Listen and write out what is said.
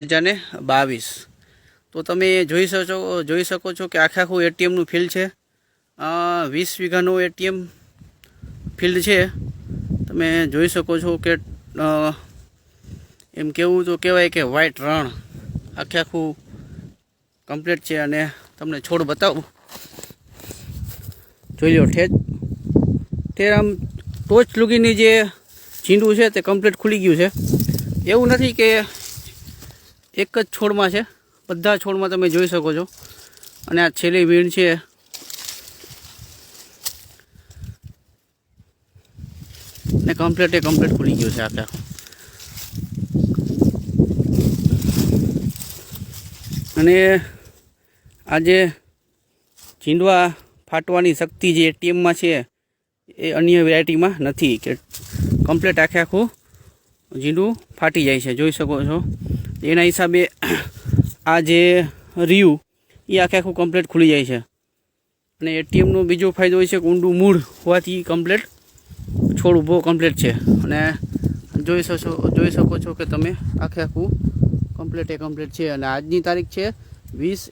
2022 તો તમે જોઈ શકો છો કે આખું એટીએમનું ફિલ્ડ છે. 20 વીઘાનું એટીએમ ફિલ્ડ છે. તમે જોઈ શકો છો કે એમ કેવું તો કહેવાય કે વ્હાઈટ રણ આખું કમ્પ્લીટ છે. અને તમને છોડ બતાવું, જોઈ લો. ઠેર આમ ટોચ લુગીની જે ચીંડું છે તે કમ્પ્લીટ ખુલી ગયું છે. એવું નથી કે એક જ છોડમાં છે, બધા છોડમાં તમે જોઈ શકો છો. અને આ છેલ્લી વીણ છે ને કમ્પ્લીટ ખુલી ગયું છે આખું. અને આ જે ચીંડવા ફાટવાની શક્તિ જે એટીએમમાં છે એ અન્ય વેરાયટીમાં નથી, કે કમ્પ્લીટ આખું ઝીંડું ફાટી જાય છે. જોઈ શકો છો. એના હિસાબે આ જે રહ્યું એ આખું કમ્પ્લીટ ખુલી જાય છે. અને એટીએમનો બીજો ફાયદો હોય છે કે ઊંડું મૂળ હોવાથી કમ્પ્લીટ છોડ ઊભો કમ્પ્લીટ છે. અને જોઈ શકો છો કે તમે આખું કમ્પ્લીટ છે. અને આજની તારીખ છે 20